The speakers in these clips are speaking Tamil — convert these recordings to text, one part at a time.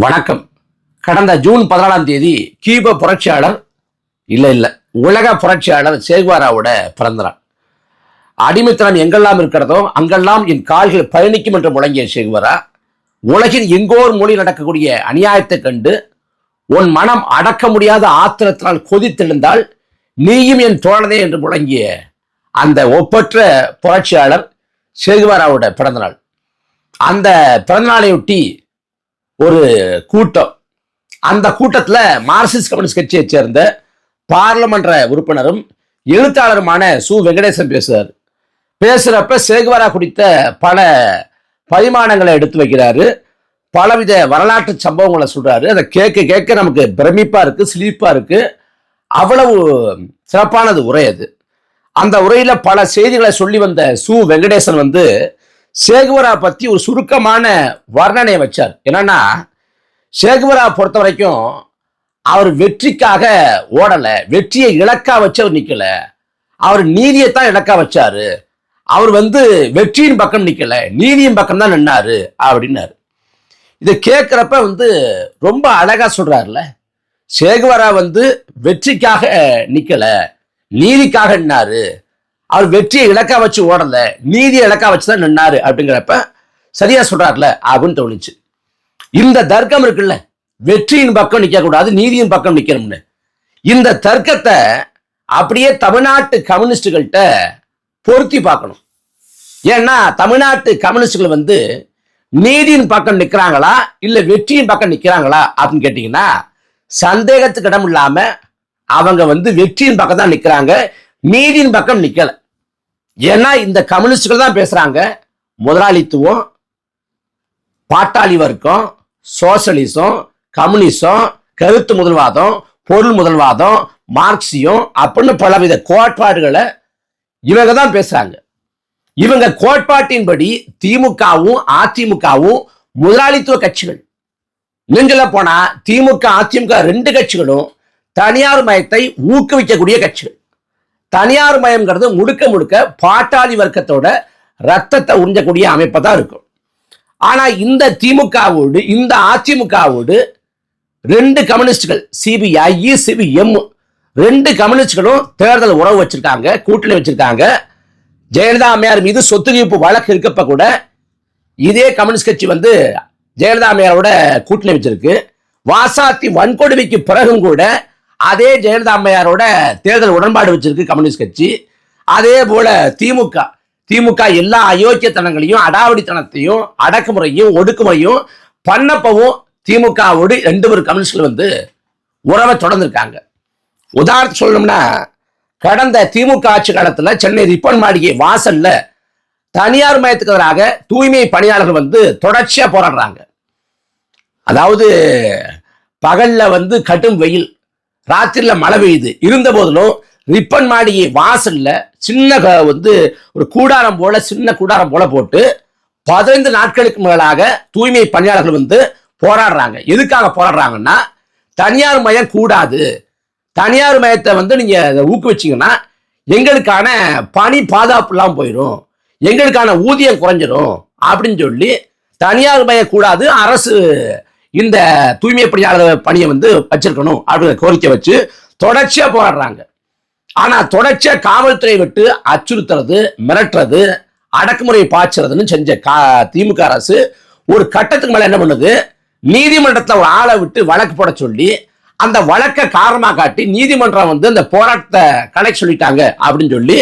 வணக்கம். கடந்த ஜூன் 14ஆம் தேதி கியூப புரட்சியாளர் உலக புரட்சியாளர் சேகுவாராவோட பிறந்தநாள். அடிமைத்தனம் எங்கெல்லாம் இருக்கிறதோ அங்கெல்லாம் என் கால்கள் பயணிக்கும் என்று முழங்கிய சேகுவாரா, உலகின் எங்கோர் மொழி நடக்கக்கூடிய அநியாயத்தை கண்டு உன் மனம் அடக்க முடியாத ஆத்திரத்தினால் கொதித்தெழுந்தால் நீயும் என் தோழனே என்று முழங்கிய அந்த ஒப்பற்ற புரட்சியாளர் சேகுவாராவோட பிறந்தநாள். அந்த பிறந்தநாளையொட்டி ஒரு கூட்டம். அந்த கூட்டத்தில் மார்க்சிஸ்ட் கம்யூனிஸ்ட் கட்சியை சேர்ந்த பாராளுமன்ற உறுப்பினரும் எழுத்தாளருமான சு வெங்கடேசன் பேசுறப்ப சேகுவாரா குறித்த பல பரிமாணங்களை எடுத்து வைக்கிறாரு. பலவித வரலாற்று சம்பவங்களை சொல்றாரு. அதை கேட்க கேட்க நமக்கு பிரமிப்பா இருக்கு, சிலிப்பா இருக்கு. அவ்வளவு சிறப்பானது உரை அது. அந்த உரையில பல செய்திகளை சொல்லி வந்த சு வெங்கடேசன் சேகுவாரா பத்தி ஒரு சுருக்கமான வர்ணனை வச்சார். என்னன்னா, சேகுவாரா பொறுத்த வரைக்கும் அவர் வெற்றிக்காக ஓடல, வெற்றியை இலக்கா வச்சு அவர் நிக்கல, அவர் நீதியைத்தான் இலக்கா வச்சாரு. அவர் வெற்றியின் பக்கம் நிக்கல, நீதியின் பக்கம் தான் நின்னாரு அப்படின்னாரு. இதை கேட்கிறப்ப ரொம்ப அழகா சொல்றாருல. சேகுவாரா வெற்றிக்காக நிக்கல, நீதிக்காக நின்னாரு. அவர் வெற்றியை இலக்கா வச்சு ஓடல, நீதியை இலக்கா வச்சுதான் நின்னாரு அப்படிங்கிறப்ப சரியா சொல்றாருல அப்படின்னு தோணுச்சு. இந்த தர்க்கம் இருக்குல்ல, வெற்றியின் பக்கம் நிக்க கூடாது, நீதியின் பக்கம் நிக்கணும்னு, இந்த தர்க்கத்தை அப்படியே தமிழ்நாட்டு கம்யூனிஸ்டுகள்கிட்ட பொருத்தி பார்க்கணும். ஏன்னா தமிழ்நாட்டு கம்யூனிஸ்டுகள் நீதியின் பக்கம் நிக்கிறாங்களா இல்ல வெற்றியின் பக்கம் நிக்கிறாங்களா அப்படின்னு கேட்டீங்கன்னா சந்தேகத்துக்கு இடம் இல்லாம அவங்க வெற்றியின் பக்கம் தான் நிக்கிறாங்க, நீதியின் பக்கம் நிக்கல. ஏன்னா இந்த கம்யூனிஸ்டுகள் தான் பேசுறாங்க முதலாளித்துவம், பாட்டாளி வர்க்கம், சோசியலிசம், கம்யூனிசம், கருத்து முதல்வாதம், பொருள் முதல்வாதம், மார்க்சியம் அப்படின்னு பலவித கோட்பாடுகளை இவங்க தான் பேசுறாங்க. இவங்க கோட்பாட்டின்படி திமுகவும் அதிமுகவும் முதலாளித்துவ கட்சிகள். நீங்கள போனா திமுக அதிமுக ரெண்டு கட்சிகளும் தனியார் மயத்தை ஊக்குவிக்கக்கூடிய கட்சிகள். தனியார் மயம்ங்கிறது முழுக்க முழுக்க பாட்டாளி வர்க்கத்தோட ரத்தத்தை உறிஞ்சக்கூடிய அமைப்பை தான் இருக்கும். ஆனா இந்த திமுகவோடு இந்த அதிமுகவோடு ரெண்டு கம்யூனிஸ்டுகள் சிபிஐ சிபிஎம் ரெண்டு கம்யூனிஸ்டுகளும் தேர்தல் உறவு வச்சிருக்காங்க, கூட்டணி வச்சிருக்காங்க. ஜெயலலிதா அம்மையார் மீது சொத்து குவிப்பு வழக்கு இருக்கப்ப கூட இதே கம்யூனிஸ்ட் கட்சி ஜெயலலிதா அம்மையாரோட கூட்டணி வச்சிருக்கு. வாசாத்தி வன்கொடுமைக்கு பிறகும் கூட அதே ஜெயலலிதா அம்மையாரோட தேர்தல் உடன்பாடு வச்சிருக்கு கம்யூனிஸ்ட் கட்சி. அதே போல திமுக எல்லா அயோக்கியத்தனங்களையும் அடாவடித்தனத்தையும் அடக்குமுறையும் ஒடுக்குமுறையும் பண்ணப்பவும் திமுகவோடு ரெண்டு பேர் கம்யூனிஸ்ட்கள் உறவை தொடர்ந்துருக்காங்க. உதாரணத்துக்கு சொல்லணும்னா, கடந்த திமுக ஆட்சி காலத்துல சென்னை ரிப்பன் மாளிகை வாசல்ல தனியார் மயத்துக்கு எதிராக தூய்மை பணியாளர்கள் தொடர்ச்சியா போராடுறாங்க. அதாவது பகல்ல கடும் வெயில், ராத்திரில மழை பெய்யுது. இருந்த போதிலும் ரிப்பன் மாளிகை வாசல்ல சின்ன ஒரு கூடாரம் போல சின்ன கூடாரம் போல போட்டு 15 நாட்களுக்கு மேலாக தூய்மை பணியாளர்கள் போராடுறாங்க. எதுக்காக போராடுறாங்கன்னா, தனியார் மயம் கூடாது, தனியார் மயத்தை நீங்க ஊக்குவிச்சீங்கன்னா எங்களுக்கான பணி பாதுகாப்பு இல்லாமல் போயிடும், எங்களுக்கான ஊதியம் குறைஞ்சிடும் அப்படின்னு சொல்லி தனியார் மயம் கூடாது, அரசு இந்த தூய்மை பணியாளர் பணியை வச்சிருக்கணும் அப்படிங்கிற கோரிக்கை வச்சு தொடர்ச்சியா போராடுறாங்க. ஆனா தொடர்ச்சியா காவல்துறை விட்டு அச்சுறுத்துறது, மிரட்டுறது, அடக்குமுறை பாய்ச்சறதுன்னு செஞ்ச திமுக அரசு ஒரு கட்டத்துக்கு மேல என்ன பண்ணுது, நீதிமன்றத்தில் ஒரு ஆளை விட்டு வழக்கு போட சொல்லி அந்த வழக்கை காரணமா காட்டி நீதிமன்றம் அந்த போராட்டத்தை கணக்கு சொல்லிட்டாங்க அப்படின்னு சொல்லி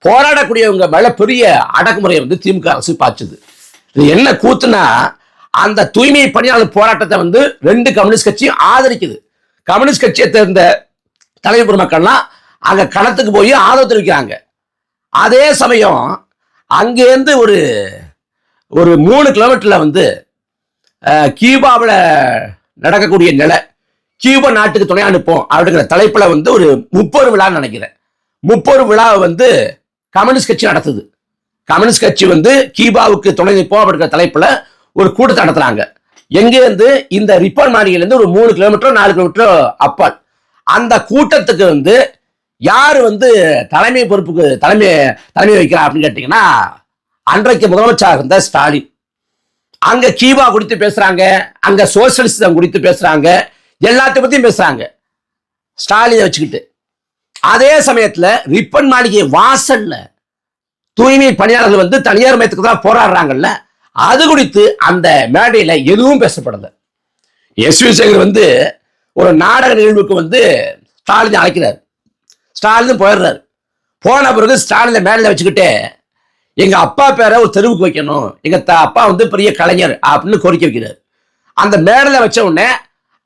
போராடக்கூடியவங்க மேல பெரிய அடக்குமுறையை திமுக அரசு பாய்ச்சுது. இது என்ன கூத்துனா, அந்த தூய்மை பணியாளர் போராட்டத்தை ரெண்டு கம்யூனிஸ்ட் கட்சியும் ஆதரிக்குது. கம்யூனிஸ்ட் கட்சியை சேர்ந்த தலைவர் மக்கள்லாம் அங்க களத்துக்கு போய் ஆதரவு தெரிவிக்கிறாங்க. அதே சமயம் அங்கேருந்து ஒரு 3 கிலோமீட்டர்ல கியூபாவில் நடக்கக்கூடிய நிலை, கியூபா நாட்டுக்கு துணை அனுப்போம் அப்படிங்கிற தலைப்புல ஒரு 30 விழா நினைக்கிறேன். 30 விழாவை கம்யூனிஸ்ட் கட்சி நடத்துது. கம்யூனிஸ்ட் கட்சி கியூபாவுக்கு துணை நிற்போம் அப்படிங்கிற தலைப்புல ஒரு கூட்டத்தை நடத்துறாங்க. எங்கேருந்து, இந்த ரிப்பன் மாளிகையிலிருந்து ஒரு 3 கிலோமீட்டர் 4 கிலோமீட்டர் அப்பால். அந்த கூட்டத்துக்கு யாரு தலைமை பொறுப்புக்கு தலைமை வைக்கிறா அப்படின்னு கேட்டீங்கன்னா, அன்றைக்கு முதலமைச்சராக இருந்த ஸ்டாலின். அங்க கீபா குறித்து பேசுறாங்க, அங்க சோசியலிசம் குறித்து பேசுறாங்க, எல்லாத்தையும் பத்தியும் பேசுறாங்க ஸ்டாலினை வச்சுக்கிட்டு. அதே சமயத்துல ரிப்பன் மாளிகை வாசல்ல தூய்மை பணியாளர்கள் வந்து தனியார் மயத்துக்கு தான் போராடுறாங்கல்ல, அது குறித்து அந்த மேடையில எதுவும் பேசப்படல. எஸ் வி சேகர் வந்து ஒரு நாடக நிகழ்வுக்கு வந்து ஸ்டாலின் அழைக்கிறார். ஸ்டாலின் போயிடுறாரு. போன பிறகு ஸ்டாலினை மேடையில் வச்சுக்கிட்டு எங்க அப்பா பேரை ஒரு தெருவுக்கு வைக்கணும், எங்க அப்பா வந்து பெரிய கலைஞர் அப்படின்னு கோரிக்கை வைக்கிறார். அந்த மேடையில் வச்ச உடனே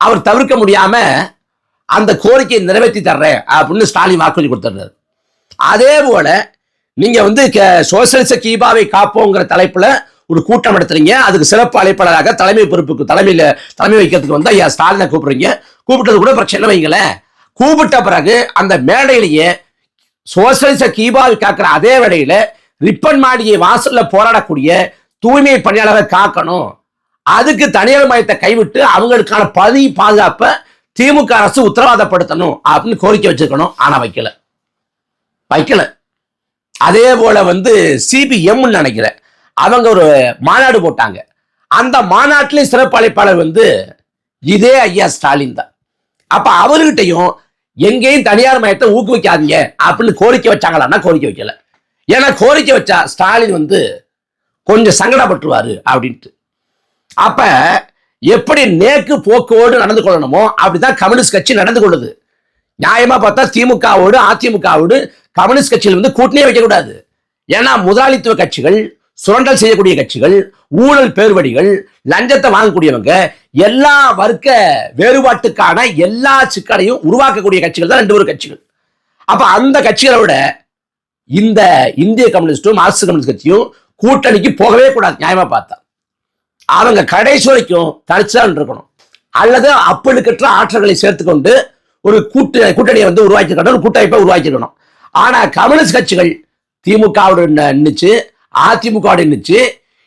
அவர் தவிர்க்க முடியாம அந்த கோரிக்கையை நிறைவேற்றி தர்றேன் அப்படின்னு ஸ்டாலின் வாக்குறுதி கொடுத்துறாரு. அதே போல நீங்க வந்து சோசியலிச கீபாவை காப்போங்கிற தலைப்புல ஒரு கூட்டம் நடத்துறீங்க. அதுக்கு சிறப்பு அழைப்பாளராக தலைமை பொறுப்புக்கு தலைமை வைக்கிறதுக்கு வந்து ஐயா ஸ்டாலினை கூப்பிடுறீங்க. கூப்பிட்டது கூட பிரச்சனை வைங்கள. கூப்பிட்ட பிறகு அந்த மேடையிலேயே சோசியலிச கீபாவை காக்கிற அதே வேளையில ரிப்பன் மாளிகை வாசல்ல போராடக்கூடிய தூய்மை பணியாளரை காக்கணும், அதுக்கு தனியார் மயத்தை கைவிட்டு அவங்களுக்கான பாதுகாப்பை திமுக அரசு உத்தரவாதப்படுத்தணும் அப்படின்னு கோரிக்கை வச்சிருக்கணும். ஆனா வைக்கல. அதே போல வந்து சிபிஎம் நினைக்கிறேன், அவங்க ஒரு மாநாடு போட்டாங்க. அந்த மாநாட்டிலே சிறப்பு அழைப்பாளர் வந்து இதே ஐயா ஸ்டாலின் தான். அப்ப அவர்கிட்டையும் எங்கேயும் தனியார் மயத்தை ஊக்குவிக்காதீங்க அப்படின்னு கோரிக்கை வச்சாங்களான்னா கோரிக்கை வைக்கல. ஏன்னா கோரிக்கை வச்சா ஸ்டாலின் வந்து கொஞ்சம் சங்கடப்பட்டுருவாரு அப்படின்ட்டு. அப்ப எப்படி நேக்கு போக்கோடு நடந்து கொள்ளணுமோ அப்படிதான் கம்யூனிஸ்ட் கட்சி நடந்து கொள்ளுது. நியாயமா பார்த்தா திமுகவோடு அதிமுகவோடு கம்யூனிஸ்ட் கட்சியில் வந்து கூட்டணியே வைக்கக்கூடாது. ஏன்னா முதலாளித்துவ கட்சிகள், சுரண்டல் செய்யக்கூடிய கட்சிகள், ஊழல் பேர்வடிகள், லஞ்சத்தை வாங்கக்கூடியவங்க, எல்லா வர்க்க வேறுபாட்டுக்கான எல்லா சிக்கலையும் உருவாக்கக்கூடிய கட்சிகள் தான் ரெண்டு ஒரு கட்சிகள். அப்ப அந்த கட்சிகளோட இந்த இந்திய கம்யூனிஸ்டும் மார்க்சிஸ்ட் கம்யூனிஸ்ட் கட்சியும் கூட்டணிக்கு போகவே கூடாது. நியாயமா பார்த்தா அவங்க கடைசி வரைக்கும் தனிச்சுதான் இருக்கணும், அல்லது அப்பழுக்கற்ற ஆற்றல்களை சேர்த்துக்கொண்டு ஒரு கூட்டணியை வந்து உருவாக்கிக்கணும், ஒரு கூட்டமைப்பை உருவாக்கிக்கணும். ஆனா கம்யூனிஸ்ட் கட்சிகள் திமுகவோடு நின்றுச்சு, அதிமுகவோடு நின்றுச்சு,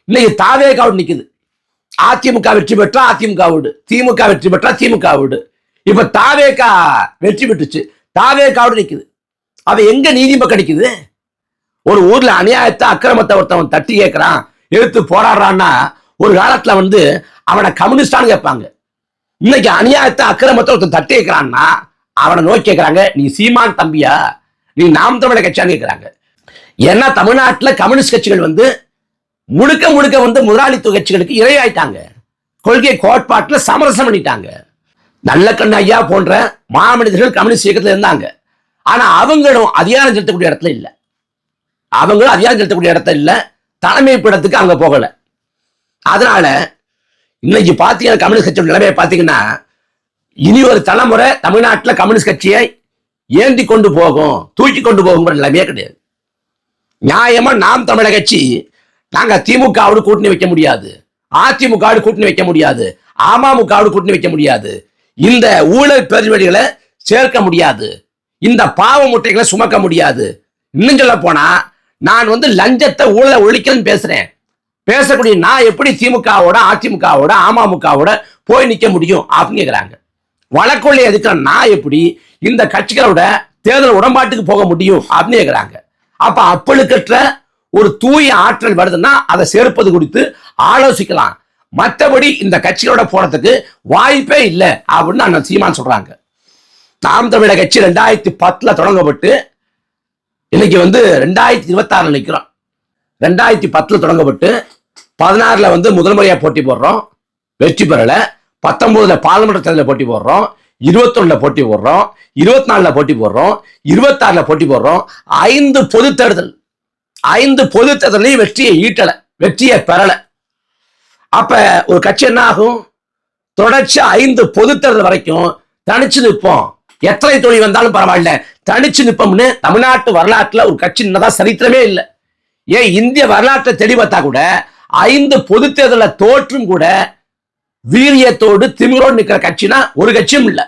இன்னைக்கு தாவேகாவோடு நிக்குது. அதிமுக வெற்றி பெற்றா அதிமுகவோடு, திமுக வெற்றி பெற்றா திமுகவோடு. இப்ப தாவேகா வெற்றி பெற்றுச்சு, தாவேகாவோடு நிக்குது. அவ எங்க நீதிமன்றம் கிடைக்குது? ஒரு ஊர்ல அநியாயத்தை அக்கிரமத்தை ஒருத்தவன் தட்டி கேட்கிறான், எடுத்து போராடுறான்னா ஒரு காலத்துல வந்து அவனை கம்யூனிஸ்டான்னு கேட்பாங்க. இன்னைக்கு அநியாயத்தை அக்கிரமத்தை ஒருத்தன் தட்டி கேட்கிறான்னா அவனை நோக்கி கேட்கிறாங்க, நீ சீமான் தம்பியா, நீ நாம் தமிழர் கட்சியான்னு கேட்கிறாங்க. ஏன்னா தமிழ்நாட்டில் கம்யூனிஸ்ட் கட்சிகள் வந்து முழுக்க முழுக்க வந்து முதலாளித்துவ கட்சிகளுக்கு இரையாயிட்டாங்க, கொள்கை கோட்பாட்டில் சமரசம் பண்ணிட்டாங்க. நல்ல கண்ணு ஐயா போன்ற மாமனிதர்கள் கம்யூனிஸ்ட் இயக்கத்தில் இருந்தாங்க. ஆனா அவங்களும் அதிகாரம் செலுத்தக்கூடிய இடத்துல இல்லை, அவங்களும் அதிகாரம் செலுத்தக்கூடிய இடத்துல இல்லை, தலைமை பீடத்துக்கு அங்க போகல. அதனால இன்னைக்கு பாத்தீங்கன்னா கம்யூனிஸ்ட் கட்சியோட நிலைமையை பாத்தீங்கன்னா இனி ஒரு தலைமுறை தமிழ்நாட்டில் கம்யூனிஸ்ட் கட்சியை ஏந்தி கொண்டு போகும், தூக்கி கொண்டு போகுங்கிற நிலைமையே கிடையாது. நியாயமா நாம் தமிழக கட்சி நாங்க திமுகவோடு கூட்டணி வைக்க முடியாது, அதிமுகவோடு கூட்டணி வைக்க முடியாது, அமமுகவோடு கூட்டணி வைக்க முடியாது, இந்த ஊழல் பெருவெளிகளை சேர்க்க முடியாது, இந்த பாவ முட்டைகளை சுமக்க முடியாது. இன்னும் சொல்ல போனா நான் வந்து லஞ்சத்தை ஊழலை ஒழிக்கணும்னு பேசக்கூடிய நான் எப்படி திமுகவோட அதிமுகவோட அமமுகவோட போய் நிக்க முடியும் அப்படின்னு கேட்கிறாங்க. வழக்கொள்ளை எதுக்கிற நான் எப்படி இந்த கட்சிகளோட தேர்தல் உடன்பாட்டுக்கு போக முடியும் அப்படின்னு கேட்கிறாங்க. அப்ப அப்பழுக்கற்ற ஒரு தூய ஆற்றல் வருதுன்னா அதை சேர்ப்பது குறித்து ஆலோசிக்கலாம், மற்றபடி இந்த கட்சிகளோட போறதுக்கு வாய்ப்பே இல்லை அப்படின்னு அண்ணன் சீமான் சொல்றாங்க. நாம் தமிழர் கட்சி 2010 தொடங்கப்பட்டு இன்னைக்கு வந்து 2026 நிற்கிறோம். 2010 தொடங்கப்பட்டு 16 வந்து முதல் முறையா போட்டி போடுறோம், வெற்றி பெறல. 19 பார்லிமெண்ட் தேர்தலில் போட்டி போடுறோம், 21 போட்டி போடுறோம், 24 போட்டி போடுறோம், 26 போட்டி போடுறோம். 5 பொது தேர்தல், 5 பொது தேர்தலையும் வெற்றியை பெறல. அப்ப ஒரு கட்சி என்ன ஆகும்? தொடர்ச்சி 5 பொது தேர்தல் வரைக்கும் தனிச்சு நிற்போம், எத்தனை தொழில் வந்தாலும் பரவாயில்ல தனிச்சு நிற்போம்னு தமிழ்நாட்டு வரலாற்றுல ஒரு கட்சி நின்னதா சரித்திரமே இல்லை. ஏன் இந்திய வரலாற்றை தெளிவத்தா கூட 5 பொது தேர்தலில் தோற்றும் கூட வீரியத்தோடு திமிரோடு நிற்கிற கட்சினா ஒரு கட்சியும் இல்லை.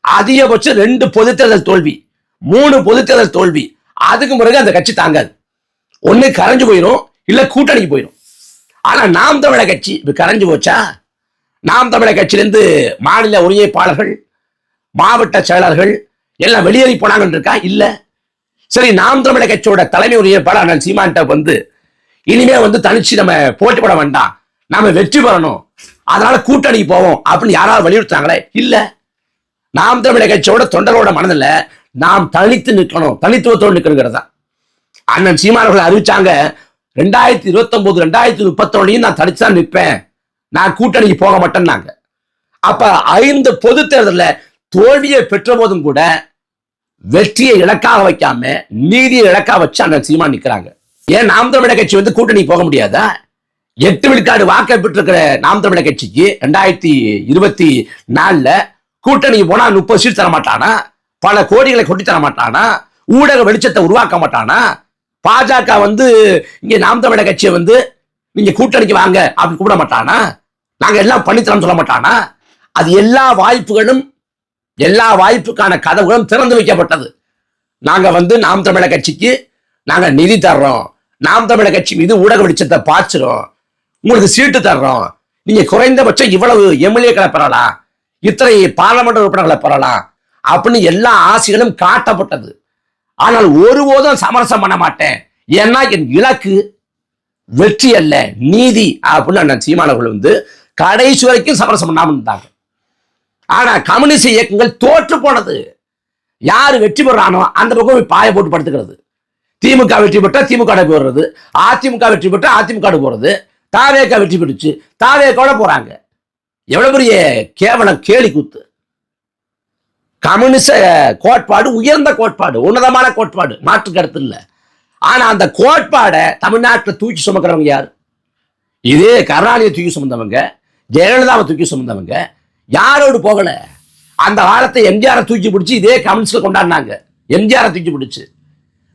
அதிகபட்சம் 2 பொது தேர்தல் தோல்வி, 3 பொது தேர்தல் தோல்வி, அதுக்கு பிறகு அந்த கட்சி தாங்காது, ஒண்ணு கரைஞ்சு போயிடும் இல்ல கூட்டணிக்கு போயிடும். ஆனா நாம் தமிழர் கட்சி இப்ப கரைஞ்சு போச்சா? நாம் தமிழர் கட்சியிலிருந்து மாநில ஒருங்கிணைப்பாளர்கள், மாவட்ட செயலர்கள் எல்லாம் வெளியேறி போனாங்கன்னு இருக்கா? இல்ல. சரி, நாம் தமிழர் கட்சியோட தலைமை ஒருங்கிணைப்பாளர் அண்ணன் சீமான்ட்ட வந்து இனிமே வந்து தனிச்சு நம்ம போட்டி போட வேண்டாம், நாம வெற்றி பெறணும், அதனால கூட்டணிக்கு போவோம் அப்படின்னு யாராவது வலியுறுத்தாங்களே? இல்ல. நாம் தமிழர் கட்சியோட தொண்டரோட மனதில் நாம் தனித்து நிற்கணும், தனித்துவத்தோடு நிற்கிறதா அண்ணன் சீமானவர்கள் அறிவிச்சாங்க. 2029 2031 நான் தனிச்சுதான் நிற்பேன், நான் கூட்டணிக்கு போக மாட்டேன்னாங்க. அப்ப 5 பொது தேர்தலில் தோல்வியை பெற்ற போதும் கூட வெற்றியை இலக்காக வைக்காம நீதியை இலக்காக வச்சு அண்ணன் சீமான் நிற்கிறாங்க. ஏன் நாம் தமிழர் கட்சி வந்து கூட்டணிக்கு போக முடியாதா? 8 விழுக்காடு வாக்கை பெற்றிருக்கிற நாம் தமிழர் கட்சிக்கு 2024 கூட்டணிக்கு போனா 30 சீட் தர மாட்டானா? பல கோடிகளை கொட்டி தர மாட்டானா? ஊடக வெளிச்சத்தை உருவாக்க மாட்டானா? பாஜக வந்து இங்க நாம் தமிழர் கட்சியை வந்து நீங்க கூட்டணிக்கு வாங்க அப்படின்னு கூப்பிட மாட்டானா? நாங்க எல்லாம் பண்ணித்தரோம் சொல்ல மாட்டானா? அது எல்லா வாய்ப்புக்கான கதவுகளும் திறந்து வைக்கப்பட்டது. நாங்க வந்து நாம் தமிழர் கட்சிக்கு நாங்க நிதி தர்றோம், நாம் தமிழர் கட்சி மீது ஊடக வெளிச்சத்தை பாய்ச்சிரும், உங்களுக்கு சீட்டு தர்றோம், நீங்க குறைந்தபட்சம் இவ்வளவு எம்எல்ஏக்களை பெறலாம், இத்தனை பாராளுமன்ற உறுப்பினர்களை பெறலாம் அப்படின்னு எல்லா ஆசைகளும் காட்டப்பட்டது. ஆனால் ஒருபோதும் சமரசம் பண்ண மாட்டேன், ஏன்னா என் இலக்கு வெற்றி அல்ல நீதி அப்படின்னு அண்ணன் சீமானவர்கள் வந்து கடைசி வரைக்கும் சமரசம் பண்ணாம இருந்தாங்க. ஆனா கம்யூனிஸ்ட் இயக்கங்கள் தோற்று போனது. யாரு வெற்றி பெறானோ அந்த பக்கம் பாய போட்டு படுத்துக்கிறது. திமுக வெற்றி பெற்றா திமுக போடுறது, அதிமுக வெற்றி பெற்றா அதிமுக போறது, தாவேக வெற்றி பெற்றுச்சு தாவேகோட போறாங்க. எவ்வளவு பெரிய கேவலம், கேலி கூத்து. கம்யூனிஸ்ட கோட்பாடு உயர்ந்த கோட்பாடு, உன்னதமான கோட்பாடு, மாற்று கருத்து இல்லை. ஆனா அந்த கோட்பாடை தமிழ்நாட்டில் தூக்கி சுமக்கிறவங்க யாரு? இதே கருணாநிதியை தூக்கி சுமந்தவங்க, ஜெயலலிதாவை தூக்கி சுமந்தவங்க. யாரோடு போகல? அந்த காலத்தை எம்ஜிஆரை தூக்கி பிடிச்சி இதே கம்யூனிஸ்ட்ல கொண்டாடினாங்க. எம்ஜிஆரை தூக்கி பிடிச்சு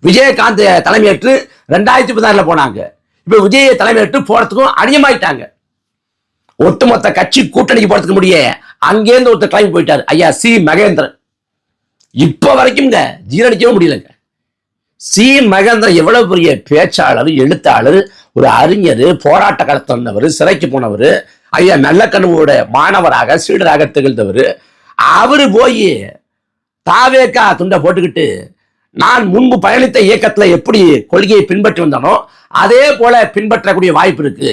விஜயகாந்த் தலைமையேற்று 2016 போனாங்க. இப்ப விஜயை தலைமையேற்று போறதுக்கும் அடியமாயிட்டாங்க. ஒட்டுமொத்த கட்சி கூட்டணிக்கு போறதுக்கு முடிய அங்கேருந்து ஒருத்தர் கிளம்பி போயிட்டாரு, ஐயா சி மகேந்திரன். இப்ப வரைக்கும் ஜீரணிக்கவே முடியலங்க. சி மகேந்திரன் எவ்வளவு பெரிய பேச்சாளர், எழுத்தாளர், ஒரு அறிஞர், போராட்ட களத்தவர், சிறைக்கு போனவர், ஐயா நல்லக்கண்ணுவோட மாணவராக சீடராக திகழ்ந்தவர். அவரு போய் தாவேக்கா துண்டை போட்டுக்கிட்டு நான் முன்பு பயணித்த இயக்கத்துல எப்படி கொள்கையை பின்பற்றி வந்தானோ அதே போல பின்பற்றக்கூடிய வாய்ப்பு இருக்கு.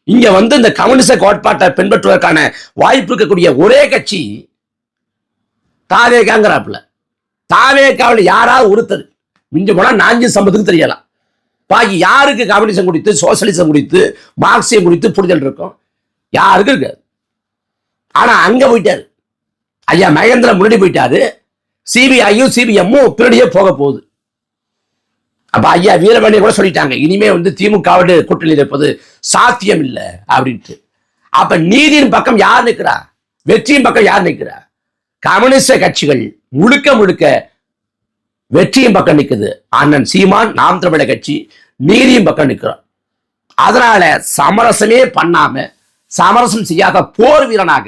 இங்க வந்து இந்த கம்யூனிஸ்ட் கோட்பாட்டை பின்பற்றுவதற்கான வாய்ப்பு இருக்கக்கூடிய ஒரே கட்சி தாவேக்காங்கிறாப்புல. தாவேக்காவில் யாராவது ஒருத்தர் மிஞ்ச போனா நாஞ்சி சம்பத்துக்கு தெரியலாம். பாக்கி யாருக்கு கம்யூனிசம் குறித்து, சோசியலிசம் குறித்து, மார்க்சியம் குறித்து புரிதல் இருக்கும்? யாருக்கு இருக்காது. ஆனா அங்க போயிட்டாரு ஐயா மகேந்திரன், முன்னாடி போயிட்டாரு. சிபிஐயும் சிபிஎம்மும் பின்னாடியே போக போகுது. அப்ப ஐயா வீரமணி கூட சொல்லிட்டாங்க, இனிமே வந்து திமுகவோடு கூட்டணி இருப்பது சாத்தியம் இல்லை அப்படின்ட்டு. அப்ப நீதியின் பக்கம் யார் நிற்கிறா? வெற்றியின் பக்கம் யார் நிற்கிறா? கம்யூனிஸ்ட் கட்சிகள் முழுக்க முழுக்க வெற்றியின் பக்கம் நிற்குது. அண்ணன் சீமான் நாம் தமிழர் கட்சி நீதியின் பக்கம் நிற்கிறோம். அதனால சமரசமே பண்ணாம, சமரசம் செய்யாத போர் வீரனாக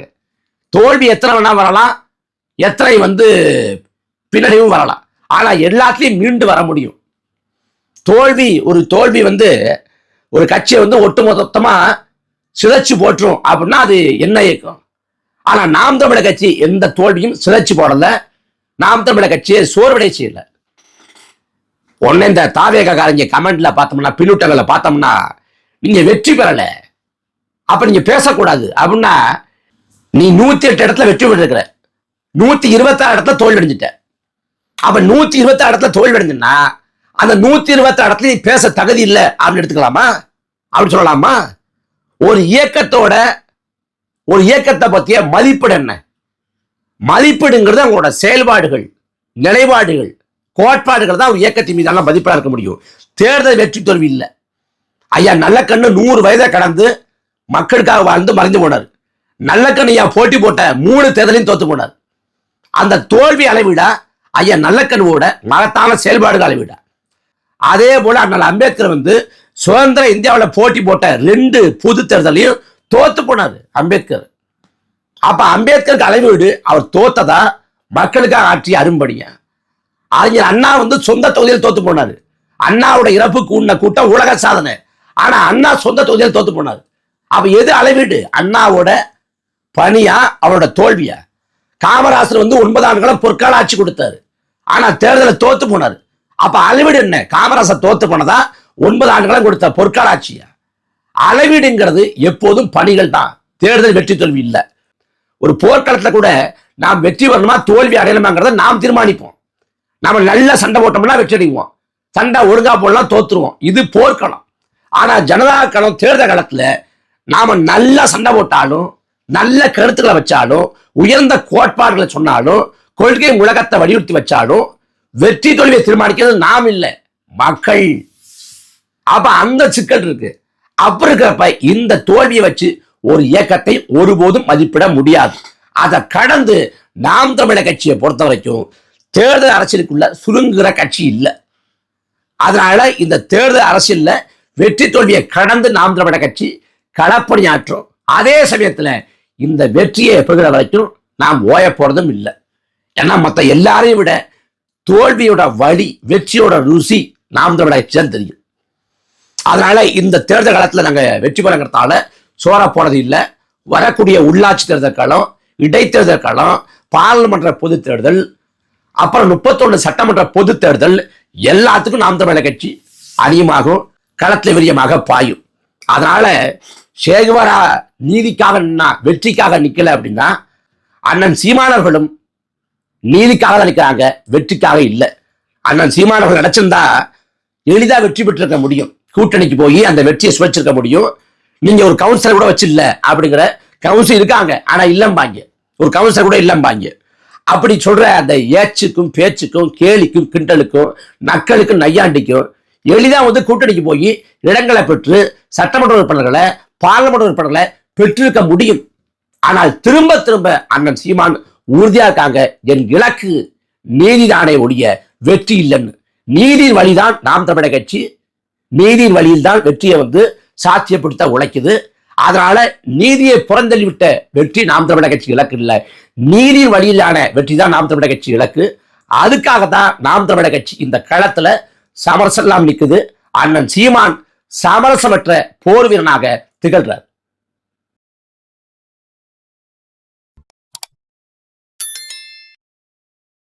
தோல்வி எத்தனை வேணா வரலாம், எத்தனை வந்து பின்னடைவும் வரலாம், ஆனா எல்லாத்துலயும் மீண்டு வர முடியும். ஒரு தோல்வி வந்து ஒரு கட்சியை வந்து ஒட்டுமொத்தமா சிதைச்சு போட்டுரும் அப்படின்னா அது என்ன இயக்கம்? ஆனா நாம் தமிழர் கட்சி எந்த தோல்வியும் சிதைச்சு போடல, நாம் தமிழர் கட்சியை சோர்வடை செய்யல. உடனே இந்த தாவேகாரங்க கமெண்ட்ல பார்த்தோம்னா, பின்னூட்டங்களை பார்த்தோம்னா, நீங்க வெற்றி பெறல அப்ப நீங்க பேசக்கூடாது அப்படின்னா, நீ 108 இடத்துல வெற்றி பெற்றிருக்கிற, 126 இடத்துல தோல்வி அடைஞ்சிட்ட. அப்ப 126 இடத்துல தோல்வி அடைஞ்சுன்னா அந்த 126 இடத்துல நீ பேச தகுதி இல்லை அப்படின்னு எடுத்துக்கலாமா? அப்படி சொல்லலாமா? ஒரு இயக்கத்தை பத்திய மதிப்பீடு என்ன? மதிப்பீடுங்கிறது அவங்களோட செயல்பாடுகள், நிலைப்பாடுகள், கோட்பாடுகள் தான் ஒரு இயக்கத்தின் மீதான மதிப்பீடா இருக்க முடியும். தேர்தல் வெற்றி தோல்வி இல்லை. ஐயா நல்லக்கண்ணு 100 வயதை கடந்து மக்களுக்காக வாழ்ந்து மறைந்து போனார். நல்லக்கண்ணு ஐயா போட்டி போட்ட 3 தேர்தலையும் தோத்து போனார். அந்த தோல்வி அளவிட ஐயா நல்லக்கண்ணுவோட மகத்தான செயல்பாடுகள் அளவிட. அதே போல அண்ணல் அம்பேத்கர் வந்து சுதந்திர இந்தியாவில் போட்டி போட்ட 2 பொது தேர்தலையும் தோத்து போனார் அம்பேத்கர். அப்ப அம்பேத்கருக்கு அளவீடு அவர் தோத்ததா மக்களுக்காக ஆற்றிய அரும்படியா? அறிஞர் அண்ணா வந்து சொந்த தொகுதியில் தோத்து போனாரு. அண்ணாவோட இறப்புக்கு உண்ண கூட்டம் உலக சாதனை. ஆனா அண்ணா சொந்த தொகுதியில் தோத்து போனார். அப்ப எது அளவீடு? அண்ணாவோட பணியா அவரோட தோல்வியா? காமராசர் வந்து 9 ஆண்டுகளும் பொற்கால ஆட்சி கொடுத்தாரு. ஆனா தேர்தலில் தோத்து போனாரு. அப்ப அளவீடு என்ன? காமராசர் தோத்து போனதா 9 ஆண்டுகளும் கொடுத்த பொற்கால ஆட்சியா? அளவீடுங்கிறது எப்போதும் பணிகள் தான், தேர்தல் வெற்றி தோல்வி இல்லை. ஒரு போர்க்களத்துல கூட நாம் வெற்றி வரணுமா தோல்வி அடையணுமாங்கிறத நாம் தீர்மானிப்போம். நாம நல்ல சண்டை போட்டோம்னா வெற்றி அடைவோம், சண்டை ஒழுங்கா போடலாம் தோத்துருவோம். இது போர்க்களம். ஆனா ஜனநாயக களம், தேர்தல் களத்துல நாம நல்லா சண்டை போட்டாலும், நல்ல கருத்துக்களை வச்சாலும், உயர்ந்த கோட்பாடுகளை சொன்னாலும், கொள்கை முழக்கத்தை வலியுறுத்தி வச்சாலும் வெற்றி தோல்வியை தீர்மானிக்கிறது நாம் இல்லை, மக்கள். அப்ப அந்த சிக்கல் இருக்கு. அப்ப இருக்கிறப்ப இந்த தோல்வியை வச்சு ஒரு இயக்கத்தை ஒருபோதும் மதிப்பிட முடியாது. அதை கடந்து நாம் தமிழர் கட்சியை பொறுத்த வரைக்கும் தேர்தல் அரசியலுக்குள்ள சுருங்குகிற கட்சி இல்லை. அதனால இந்த தேர்தல் அரசியல்ல வெற்றி தோல்வியை கடந்து நாம் தமிழர் கட்சி களப்பணியாற்றும். அதே சமயத்துல இந்த வெற்றியை பெறுகிற வரைக்கும் நாம் ஓய போறதும் இல்லை. ஏன்னா மற்ற எல்லாரையும் விட தோல்வியோட வழி, வெற்றியோட ருசி நாம் தமிழர் கட்சி தான் தெரியும். அதனால இந்த தேர்தல் காலத்துல நாங்க வெற்றி பெறங்கிறதால சோற போறது இல்லை. வரக்கூடிய உள்ளாட்சி தேர்தல் காலம், இடைத்தேர்தல் காலம், பாராளுமன்ற பொது தேர்தல், அப்புறம் 31 சட்டமன்ற பொது தேர்தல் எல்லாத்துக்கும் நாம் தமிழர் கட்சி அதிகமாகும், களத்தில் விரியமாக பாயும். அதனால சேகுவாரா நீதிக்காக வெற்றிக்காக நிக்கல அப்படின்னா அண்ணன் சீமானவர்களும் நீதிக்காக தான் நிற்கிறாங்க, வெற்றிக்காக இல்லை. அண்ணன் சீமானவர்கள் நினைச்சிருந்தா எளிதா வெற்றி பெற்றிருக்க முடியும், கூட்டணிக்கு போய் அந்த வெற்றியை சுவைச்சிருக்க முடியும். நீங்க ஒரு கவுன்சிலர் கூட வச்சில்ல அப்படிங்கிற கவுன்சிலர் இருக்காங்க, ஆனா இல்லம்பாங்க, ஒரு கவுன்சிலர் கூட இல்லம்பாங்க. அப்படி சொல்ற அந்த ஏச்சுக்கும் பேச்சுக்கும் கேலிக்கும் கிண்டலுக்கும் நக்களுக்கும் நையாண்டிக்கும் எளிதா கூட்டணிக்கு போய் இடங்களை பெற்று சட்டமன்ற உறுப்பினர்களை, பாராளுமன்ற உறுப்பினர்களை பெற்றிருக்க முடியும். ஆனால் திரும்ப திரும்ப அண்ணன் சீமான் உறுதியா இருக்காங்க, என் இலக்கு நீதிதானே ஒழிய வெற்றி இல்லைன்னு. நீதியின் வழிதான் நாம் தமிழர் கட்சி, நீதியின் வழியில் தான் வெற்றியை சாத்தியப்படுத்த உழைக்குது. அதனால நீதியை புறந்தள்ளிவிட்ட வெற்றி நாம் தமிழர் கட்சி இலக்கு இல்லை, நீதியின் வழியிலான வெற்றி தான் நாம் தமிழர் கட்சி இலக்கு. அதுக்காகத்தான் நாம் தமிழர் கட்சி இந்த களத்துல சமரசம் நிற்குது. அண்ணன் சீமான் சமரசமற்ற போர் வீரனாக திகழ்றார்.